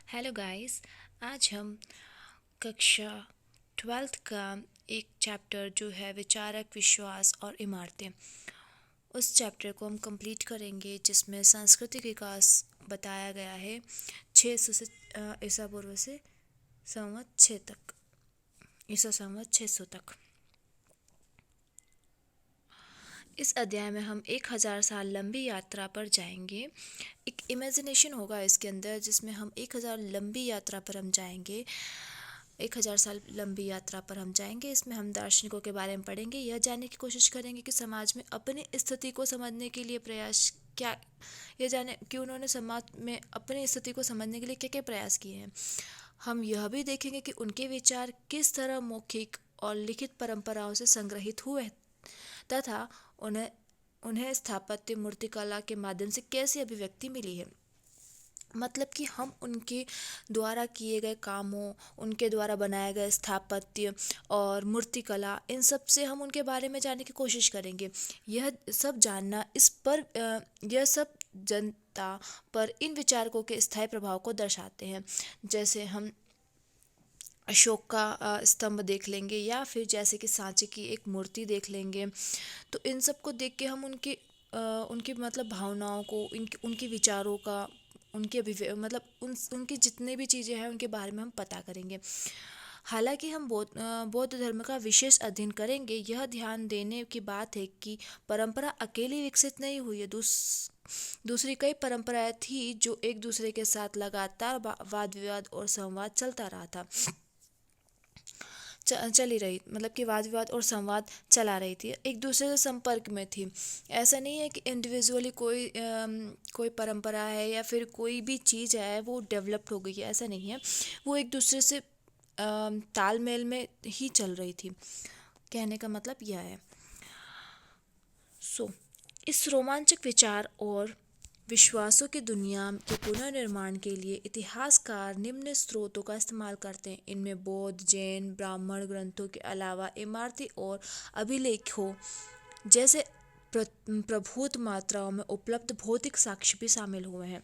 Hello guys. आज हम कक्षा 12th का एक चैप्टर जो है विचारक विश्वास और इमारतें, उस चैप्टर को हम कंप्लीट करेंगे जिसमें सांस्कृतिक विकास बताया गया है 600 से ईसा पूर्व से संवत 6 तक, ईसा संवत 600 तक। इस अध्याय में हम 1000 साल लंबी यात्रा पर जाएंगे। एक इमेजिनेशन होगा इसके अंदर जिसमें हम 1000 लंबी यात्रा पर हम जाएंगे। 1000 साल लंबी यात्रा पर हम जाएंगे। इसमें हम दार्शनिकों के बारे में पढ़ेंगे, यह जानने की कोशिश करेंगे कि समाज में अपनी स्थिति को समझने के लिए प्रयास क्या, यह जाने कि उन्होंने समाज में अपनी स्थिति को समझने के लिए क्या क्या प्रयास किए हैं। हम यह भी देखेंगे कि उनके विचार किस तरह मौखिक और लिखित परंपराओं से संग्रहित हुए तथा उन्हें उन्हें स्थापत्य मूर्तिकला के माध्यम से कैसी अभिव्यक्ति मिली है। मतलब कि हम उनके द्वारा किए गए कामों, उनके द्वारा बनाए गए स्थापत्य और मूर्तिकला, इन सब से हम उनके बारे में जानने की कोशिश करेंगे। यह सब जानना यह सब जनता पर इन विचारकों के स्थायी प्रभाव को दर्शाते हैं। जैसे हम अशोक का स्तंभ देख लेंगे या फिर जैसे कि सांची की एक मूर्ति देख लेंगे। तो इन सब को देख के हम उनकी मतलब भावनाओं को, उनके विचारों का, उनके मतलब उनकी जितने भी चीज़ें हैं उनके बारे में हम पता करेंगे। हालांकि हम बौद्ध धर्म का विशेष अध्ययन करेंगे, यह ध्यान देने की बात है कि परंपरा अकेली विकसित नहीं हुई है। दूसरी कई परंपराएं थी जो एक दूसरे के साथ लगातार वाद विवाद और संवाद चलता रहा था, चली रही, मतलब कि वाद विवाद और संवाद चला रही थी, एक दूसरे से संपर्क में थी। ऐसा नहीं है कि इंडिविजुअली कोई परंपरा है या फिर कोई भी चीज़ है वो डेवलप्ड हो गई है, ऐसा नहीं है। वो एक दूसरे से तालमेल में ही चल रही थी। कहने का मतलब यह है। इस रोमांचक विचार और विश्वासों की दुनिया के पुनर्निर्माण के लिए इतिहासकार निम्न स्रोतों का इस्तेमाल करते हैं। इनमें बौद्ध, जैन, ब्राह्मण ग्रंथों के अलावा इमारती और अभिलेखों जैसे प्रभुत मात्राओं में उपलब्ध भौतिक साक्ष्य भी शामिल हुए हैं।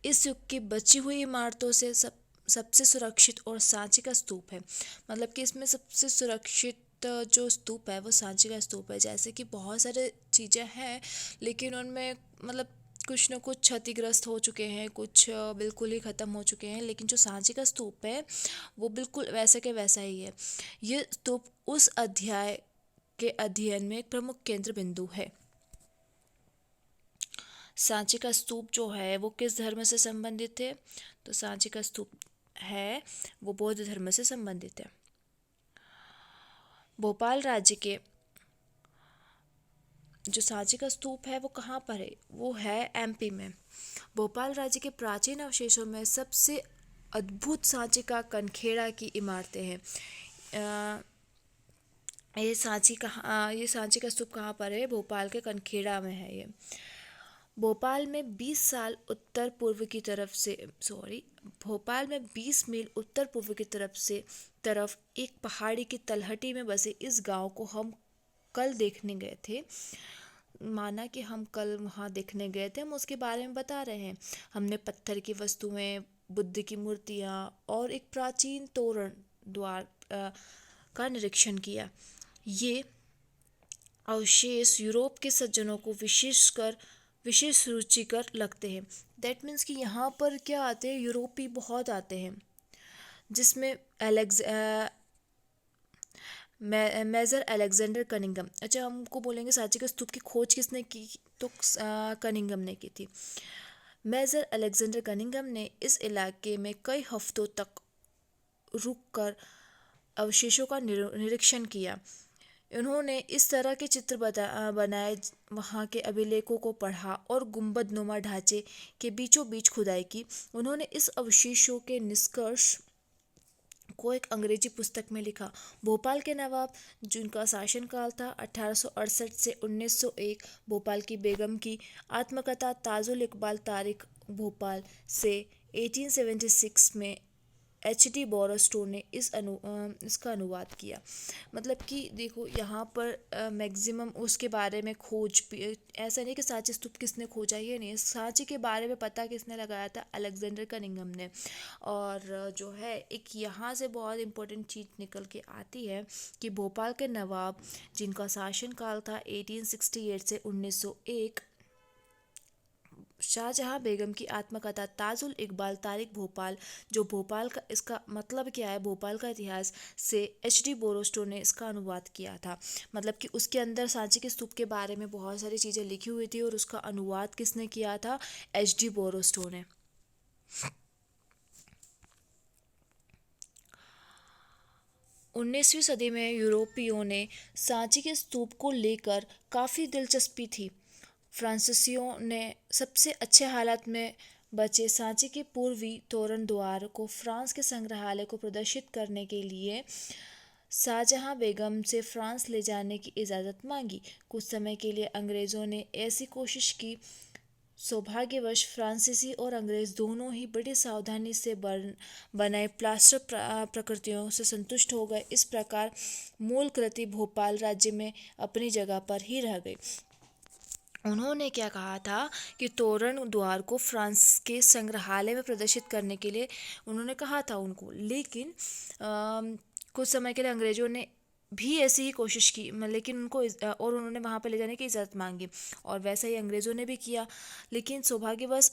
इस युग की बची हुई इमारतों से सबसे सुरक्षित और सांची का स्तूप है। मतलब कि इसमें सबसे सुरक्षित जो स्तूप है वो सांची का स्तूप है। जैसे कि बहुत सारे चीज़ें हैं लेकिन उनमें मतलब कुछ न कुछ क्षतिग्रस्त हो चुके हैं, कुछ बिल्कुल ही ख़त्म हो चुके हैं, लेकिन जो सांची का स्तूप है वो बिल्कुल वैसे के वैसा ही है। ये स्तूप उस अध्याय के अध्ययन में एक प्रमुख केंद्र बिंदु है। सांची का स्तूप जो है वो किस धर्म से संबंधित है? तो सांची का स्तूप है वो बौद्ध धर्म से संबंधित है। भोपाल राज्य के जो सांची का स्तूप है वो कहाँ पर है? वो है एमपी में। भोपाल राज्य के प्राचीन अवशेषों में सबसे अद्भुत सांची का कनखेड़ा की इमारतें हैं। ये सांची का स्तूप कहाँ पर है? भोपाल के कनखेड़ा में है ये। भोपाल में 20 मील उत्तर पूर्व की तरफ एक पहाड़ी की तलहटी में बसे इस गांव को हम कल देखने गए थे। माना कि हम कल वहाँ देखने गए थे, हम उसके बारे में बता रहे हैं। हमने पत्थर की वस्तुएं, बुद्ध की मूर्तियाँ और एक प्राचीन तोरण द्वार का निरीक्षण किया। ये अवशेष यूरोप के सज्जनों को विशेष रुचिकर लगते हैं। दैट मीन्स कि यहाँ पर क्या आते हैं, यूरोपी बहुत आते हैं, जिसमें मेजर अलेक्जेंडर कनिंगम। अच्छा, हमको बोलेंगे सांची के स्तूप की खोज किसने की? तो कनिंगम ने की थी। मेजर अलेक्जेंडर कनिंगम ने इस इलाके में कई हफ्तों तक रुककर अवशेषों का निरीक्षण किया। उन्होंने इस तरह के चित्र बनाए, वहाँ के अभिलेखों को पढ़ा और गुंबदनुमा ढांचे के बीचों बीच खुदाई की। उन्होंने इस अवशेषों के निष्कर्ष को एक अंग्रेजी पुस्तक में लिखा। भोपाल के नवाब जिनका शासनकाल था 1868 से 1901, भोपाल की बेगम की आत्मकथा ताजुल इकबाल तारिक भोपाल से 1876 में HD बोरोस्टो ने इसका अनुवाद किया। मतलब कि देखो यहाँ पर मैक्सिमम उसके बारे में ऐसा नहीं कि सांची स्तूप किसने खोजा, ये नहीं, सांची के बारे में पता किसने लगाया था, अलेक्जेंडर कनिंघम ने। और जो है एक यहाँ से बहुत इम्पोर्टेंट चीज़ निकल के आती है कि भोपाल के नवाब जिनका शासनकाल था 1868 से 1901, शाहजहां बेगम की आत्मकथा ताजुल इकबाल तारिक भोपाल, जो भोपाल का, इसका मतलब क्या है भोपाल का इतिहास, से HD बोरोस्टो ने इसका अनुवाद किया था। मतलब कि उसके अंदर सांची के स्तूप के बारे में बहुत सारी चीज़ें लिखी हुई थी और उसका अनुवाद किसने किया था, HD बोरोस्टो ने। 19वीं सदी में यूरोपियों ने सांची के स्तूप को लेकर काफ़ी दिलचस्पी थी। फ्रांसीसियों ने सबसे अच्छे हालत में बचे सांची के पूर्वी तोरण द्वार को फ्रांस के संग्रहालय को प्रदर्शित करने के लिए शाहजहां बेगम से फ्रांस ले जाने की इजाज़त मांगी। कुछ समय के लिए अंग्रेज़ों ने ऐसी कोशिश की। सौभाग्यवश फ्रांसीसी और अंग्रेज दोनों ही बड़ी सावधानी से बनाए प्लास्टर प्रकृतियों से संतुष्ट हो गए। इस प्रकार मूल कृति भोपाल राज्य में अपनी जगह पर ही रह गई। उन्होंने क्या कहा था कि तोरण द्वार को फ्रांस के संग्रहालय में प्रदर्शित करने के लिए उन्होंने कहा था उनको, लेकिन कुछ समय के लिए अंग्रेजों ने भी ऐसी ही कोशिश की, लेकिन और उन्होंने वहाँ पर ले जाने की इजाज़त मांगी और वैसा ही अंग्रेज़ों ने भी किया। लेकिन सौभाग्यवश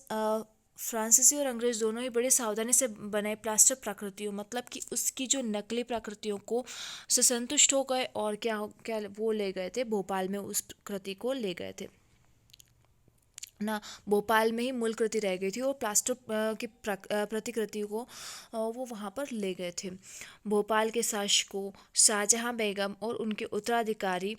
फ्रांसीसी और अंग्रेज दोनों ही बड़े सावधानी से बनाए प्लास्टर प्राकृतियों, मतलब कि उसकी जो नकली प्राकृतियों को से संतुष्ट हो गए और क्या वो ले गए थे भोपाल में, उस कृति को ले गए थे ना। भोपाल में ही मूल कृति रह गई थी और प्लास्टर की प्रतिकृति को वो वहाँ पर ले गए थे। भोपाल के शासकों शाहजहां बेगम और उनके उत्तराधिकारी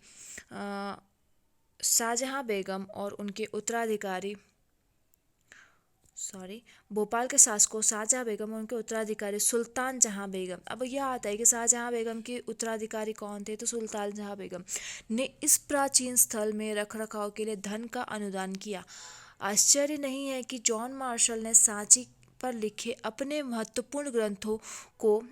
भोपाल के शासकों शाहजहां बेगम और उनके उत्तराधिकारी सुल्तान जहां बेगम। अब यह आता है कि शाहजहां बेगम के उत्तराधिकारी कौन थे, तो सुल्तान जहां बेगम ने इस प्राचीन स्थल में रखरखाव के लिए धन का अनुदान किया। आश्चर्य नहीं है कि जॉन मार्शल ने सांची पर लिखे अपने महत्वपूर्ण ग्रंथों को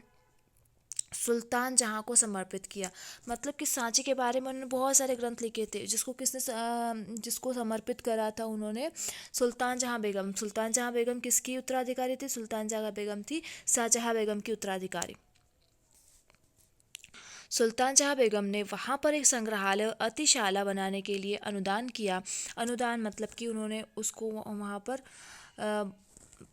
सुल्तान जहां को समर्पित किया। मतलब कि सांची के बारे में उन्होंने बहुत सारे ग्रंथ लिखे थे, जिसको समर्पित करा था उन्होंने सुल्तान जहां बेगम। सुल्तान जहां बेगम किसकी उत्तराधिकारी थी? सुल्तान जहां बेगम थी शाहजहां बेगम की उत्तराधिकारी। सुल्तान जहां बेगम ने वहाँ पर एक संग्रहालय अतिशाला बनाने के लिए अनुदान किया। अनुदान मतलब कि उन्होंने उसको वहाँ पर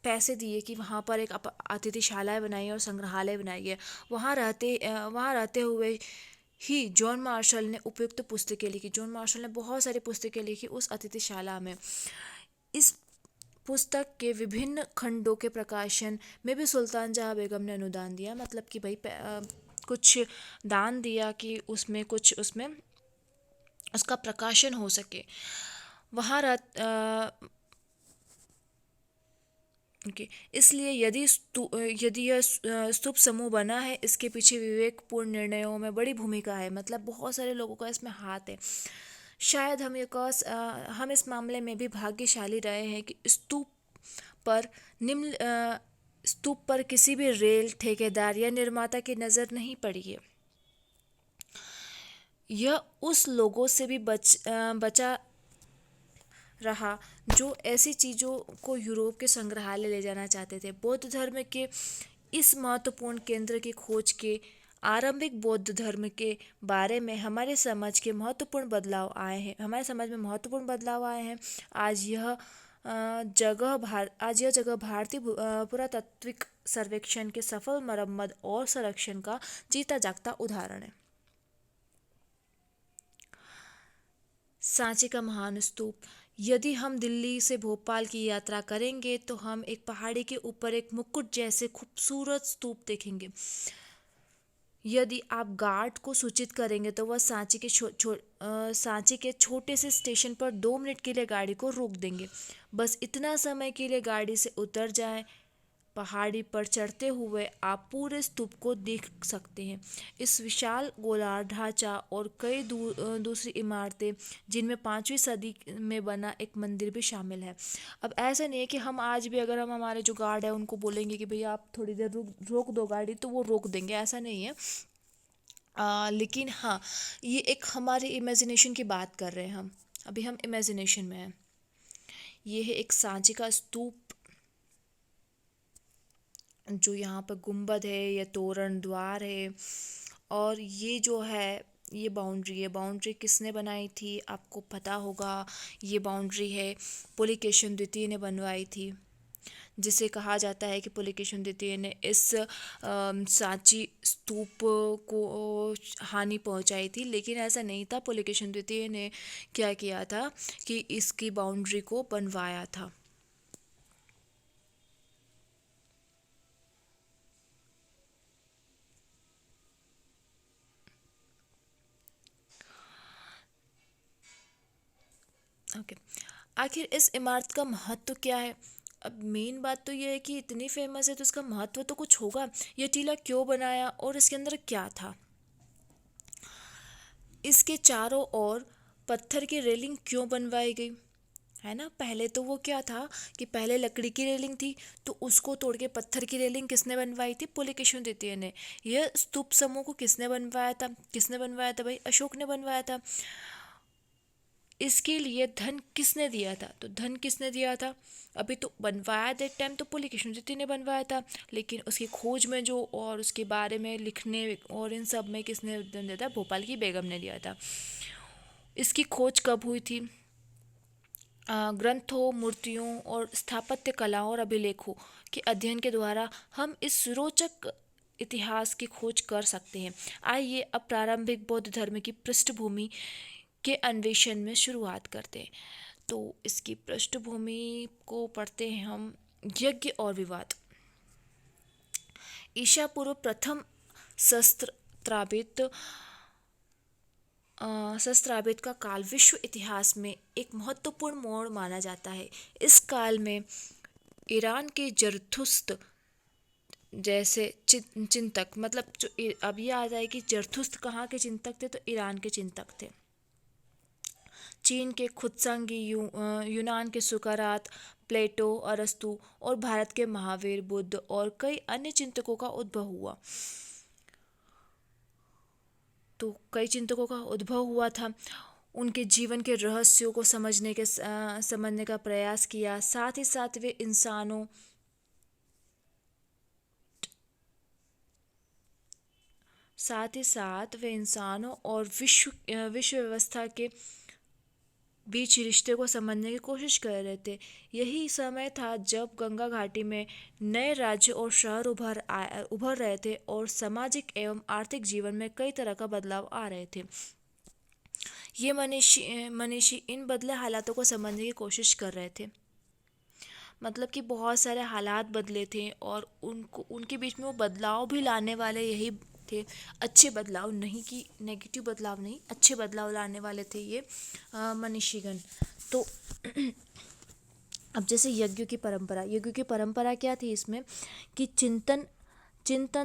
पैसे दिए कि वहाँ पर एक अतिथिशालाएँ बनाइए और संग्रहालय बनाइए। वहाँ रहते हुए ही जॉन मार्शल ने उपयुक्त पुस्तकें लिखी। जॉन मार्शल ने बहुत सारी पुस्तकें लिखी उस अतिथिशाला में। इस पुस्तक के विभिन्न खंडों के प्रकाशन में भी सुल्तान जहां बेगम ने अनुदान दिया। मतलब कि भाई कुछ दान दिया कि उसमें उसका प्रकाशन हो सके। वहाँ इसलिए यदि यह स्तूप समूह बना है, इसके पीछे विवेकपूर्ण निर्णयों में बड़ी भूमिका है। मतलब बहुत सारे लोगों का इसमें हाथ है। शायद हम इस मामले में भी भाग्यशाली रहे हैं कि स्तूप पर किसी भी रेल ठेकेदार या निर्माता की नज़र नहीं पड़ी है। यह उस लोगों से भी बचा रहा जो ऐसी चीज़ों को यूरोप के संग्रहालय ले जाना चाहते थे। बौद्ध धर्म के इस महत्वपूर्ण केंद्र की खोज के आरंभिक बौद्ध धर्म के बारे में हमारे समाज में महत्वपूर्ण बदलाव आए हैं। आज यह जगह भारतीय पुरातात्विक सर्वेक्षण के सफल मरम्मत और संरक्षण का जीता जागता उदाहरण है। सांची का महान स्तूप। यदि हम दिल्ली से भोपाल की यात्रा करेंगे तो हम एक पहाड़ी के ऊपर एक मुकुट जैसे खूबसूरत स्तूप देखेंगे। यदि आप गार्ड को सूचित करेंगे तो वह सांची के छोटे से स्टेशन पर 2 मिनट के लिए गाड़ी को रोक देंगे। बस इतना समय के लिए गाड़ी से उतर जाएं, पहाड़ी पर चढ़ते हुए आप पूरे स्तूप को देख सकते हैं। इस विशाल गोलाकार ढांचा और कई दूसरी इमारतें, जिनमें 5वीं सदी में बना एक मंदिर भी शामिल है। अब ऐसा नहीं है कि हम आज भी अगर हम हमारे जो गार्ड है उनको बोलेंगे कि भैया आप थोड़ी देर रोक दो गाड़ी, तो वो रोक देंगे, ऐसा नहीं है। लेकिन हाँ, ये एक हमारी इमेजिनेशन की बात कर रहे हैं हम, अभी हम इमेजिनेशन में हैं। ये है एक सांची का स्तूप, जो यहाँ पर गुंबद है या तोरण द्वार है। और ये जो है ये बाउंड्री किसने बनाई थी आपको पता होगा। ये बाउंड्री है पुलिकेशिन द्वितीय ने बनवाई थी, जिसे कहा जाता है कि पुलिकेशिन द्वितीय ने इस सांची स्तूप को हानि पहुंचाई थी, लेकिन ऐसा नहीं था। पुलिकेशिन द्वितीय ने क्या किया था कि इसकी बाउंड्री को बनवाया था। ओके, आखिर इस इमारत का महत्व क्या है। अब मेन बात तो ये है कि इतनी फेमस है तो इसका महत्व तो कुछ होगा। ये टीला क्यों बनाया और इसके अंदर क्या था। इसके चारों ओर पत्थर की रेलिंग क्यों बनवाई गई, है ना। पहले तो वो क्या था कि पहले लकड़ी की रेलिंग थी, तो उसको तोड़ के पत्थर की रेलिंग किसने बनवाई थी, पुलिकेशिन द्वितीय ने। यह स्तूप समूह को किसने बनवाया था, भाई, अशोक ने बनवाया था। इसके लिए धन किसने दिया था, तो धन किसने दिया था, अभी तो बनवाया था एक टाइम तो पुलिकेशिन द्वितीय ने बनवाया था, लेकिन उसकी खोज में जो और उसके बारे में लिखने और इन सब में किसने धन दिया था, भोपाल की बेगम ने दिया था। इसकी खोज कब हुई थी, ग्रंथों, मूर्तियों और स्थापत्य कलाओं और अभिलेखों के अध्ययन के द्वारा हम इस रोचक इतिहास की खोज कर सकते हैं। आइए अब प्रारंभिक बौद्ध धर्म की पृष्ठभूमि के अन्वेषण में शुरुआत करते हैं। तो इसकी पृष्ठभूमि को पढ़ते हैं हम। यज्ञ और विवाद। ईसा पूर्व प्रथम सहस्त्राब्द का काल विश्व इतिहास में एक महत्वपूर्ण मोड़ माना जाता है। इस काल में ईरान के जरथुस्त जैसे चिंतक, मतलब जो अब ये आ जाए कि जरथुस्त कहाँ के चिंतक थे, तो ईरान के चिंतक थे। चीन के खुत्सांगी, यूनान के सुकरात, प्लेटो, अरस्तु और भारत के महावीर, बुद्ध और कई अन्य चिंतकों का उद्भव हुआ। तो कई चिंतकों का उद्भव हुआ था। उनके जीवन के रहस्यों को समझने का प्रयास किया। साथ ही साथ वे इंसानों और विश्व व्यवस्था के बीच रिश्ते को समझने की कोशिश कर रहे थे। यही समय था जब गंगा घाटी में नए राज्य और शहर उभर रहे थे और सामाजिक एवं आर्थिक जीवन में कई तरह का बदलाव आ रहे थे। ये मनीषी इन बदले हालातों को समझने की कोशिश कर रहे थे। मतलब कि बहुत सारे हालात बदले थे और उनके बीच में वो बदलाव भी लाने वाले यही थे। अच्छे बदलाव, नहीं कि नेगेटिव बदलाव नहीं, अच्छे बदलाव लाने वाले थे ये मनीषीगण। तो अब जैसे यज्ञों की परंपरा क्या थी इसमें कि चिंतन,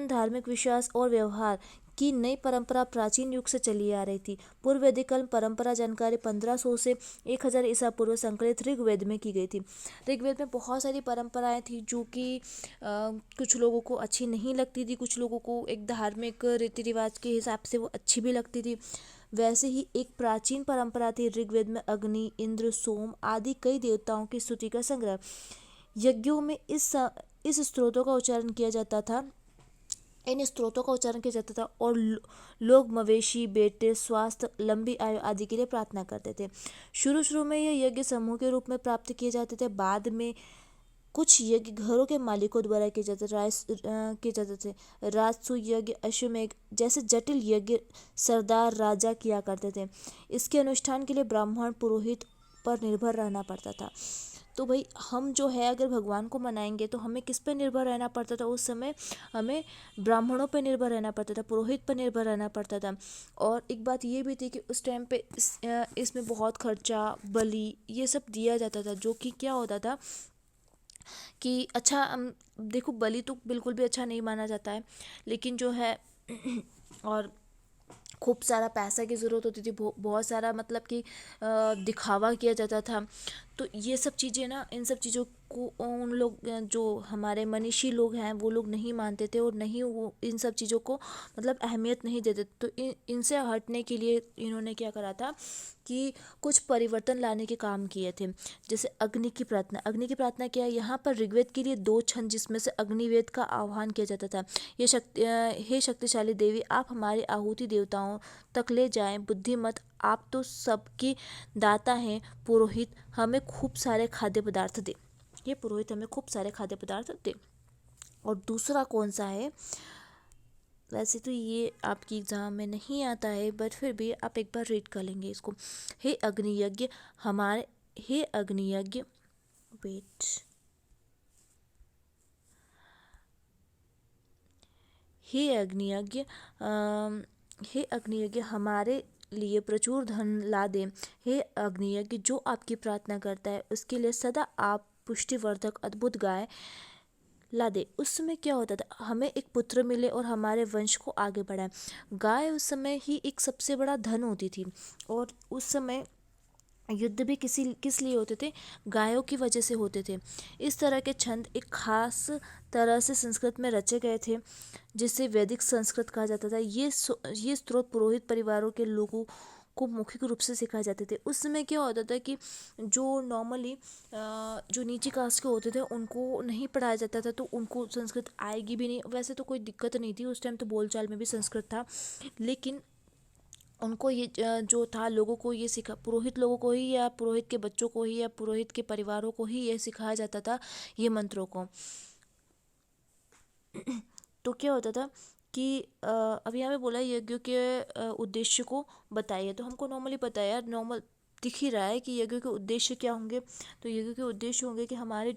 धार्मिक विश्वास और व्यवहार की नई परंपरा प्राचीन युग से चली आ रही थी। पूर्व वैदिक काल परंपरा जानकारी 1500 से 1000 ईसा पूर्व संकलित ऋग्वेद में की गई थी। ऋग्वेद में बहुत सारी परंपराएं थी जो कि कुछ लोगों को अच्छी नहीं लगती थी, कुछ लोगों को एक धार्मिक रीति रिवाज के हिसाब से वो अच्छी भी लगती थी। वैसे ही एक प्राचीन परंपरा थी ऋग्वेद में अग्नि, इंद्र, सोम आदि कई देवताओं की स्तुति का संग्रह। यज्ञों में इस स्त्रोतों का उच्चारण किया जाता था और लोग मवेशी, बेटे, स्वास्थ्य, लंबी आयु आदि के लिए प्रार्थना करते थे। शुरू में ये यज्ञ समूह के रूप में प्राप्त किए जाते थे। बाद में कुछ यज्ञ घरों के मालिकों द्वारा किए जाते थे। राजसु यज्ञ, अश्वमेघ जैसे जटिल यज्ञ सरदार राजा किया करते थे। इसके अनुष्ठान के लिए ब्राह्मण पुरोहित पर निर्भर रहना पड़ता था। तो भाई हम जो है अगर भगवान को मनाएंगे तो हमें किस पर निर्भर रहना पड़ता था उस समय, हमें ब्राह्मणों पर निर्भर रहना पड़ता था, पुरोहित पर निर्भर रहना पड़ता था। और एक बात ये भी थी कि उस टाइम पे इसमें बहुत खर्चा, बलि ये सब दिया जाता था, जो कि क्या होता था कि अच्छा देखो बलि तो बिल्कुल भी अच्छा नहीं माना जाता है, लेकिन जो है और खूब सारा पैसा की ज़रूरत होती थी, बहुत सारा मतलब कि दिखावा किया जाता था। तो ये सब चीज़ें ना, इन सब चीज़ों को उन लोग जो हमारे मनीषी लोग हैं वो लोग नहीं मानते थे, और नहीं वो इन सब चीज़ों को मतलब अहमियत नहीं देते। तो इनसे हटने के लिए इन्होंने क्या करा था कि कुछ परिवर्तन लाने के काम किए थे। जैसे अग्नि की प्रार्थना। अग्नि की प्रार्थना क्या है, यहाँ पर ऋग्वेद के लिए 2 छंद जिसमें से अग्निवेद का आह्वान किया जाता था। ये हे शक्तिशाली देवी, आप हमारी आहुति देवताओं तक ले जाएं। बुद्धिमत, आप तो सबकी दाता हैं। पुरोहित, हमें खूब सारे खाद्य पदार्थ दे। ये पुरोहित हमें खूब सारे खाद्य पदार्थ दे। और दूसरा कौन सा है, वैसे तो ये आपकी एग्ज़ाम में नहीं आता है, बट फिर भी आप एक बार रीड कर लेंगे इसको। हे अग्नियज्ञ हमारे हे अग्नियज्ञ वेट हे अग्नियज्ञ हे अग्नियज्ञ हमारे लिए प्रचुर धन ला दे। हे अग्नियज्ञ, जो आपकी प्रार्थना करता है उसके लिए सदा आप पुष्टिवर्धक अद्भुत गाय ला दे। उस समय क्या होता था, हमें एक पुत्र मिले और हमारे वंश को आगे बढ़ाए। गाय उस समय ही एक सबसे बड़ा धन होती थी, और उस समय युद्ध भी किस लिए होते थे, गायों की वजह से होते थे। इस तरह के छंद एक खास तरह से संस्कृत में रचे गए थे, जिसे वैदिक संस्कृत कहा जाता था। ये स्त्रोत पुरोहित परिवारों के लोगों को मौखिक रूप से सिखाए जाते थे। उस समय क्या होता था कि जो नॉर्मली जो नीची कास्ट के होते थे उनको नहीं पढ़ाया जाता था, तो उनको संस्कृत आएगी भी नहीं। वैसे तो कोई दिक्कत नहीं थी, उस टाइम तो बोलचाल में भी संस्कृत था, लेकिन उनको ये जो था, लोगों को ये सिखा, पुरोहित लोगों को ही या पुरोहित के बच्चों को ही या पुरोहित के परिवारों को ही ये सिखाया जाता था, ये मंत्रों को। तो क्या होता था कि अब यहाँ पे बोला यज्ञों के उद्देश्य को बताइए, तो हमको नॉर्मली पता है यार, नॉर्मल दिख ही रहा है कि यज्ञों के उद्देश्य क्या होंगे। तो यज्ञों के उद्देश्य होंगे कि हमारी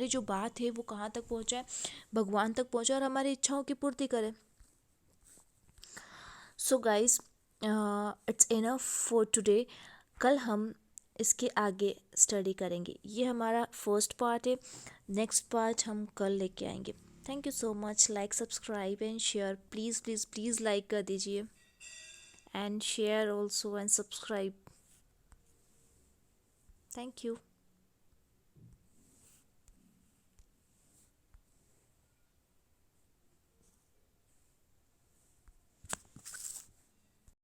जो बात है वो कहाँ तक पहुँचाए, भगवान तक पहुँचाए और हमारी इच्छाओं की पूर्ति करे। So guys, it's enough for today. कल हम इसके आगे स्टडी करेंगे। ये हमारा फर्स्ट पार्ट है, नेक्स्ट पार्ट हम कल लेके आएंगे। Thank you so much. Like, subscribe and share, please please please like कर दीजिए, and share also and subscribe. Thank you.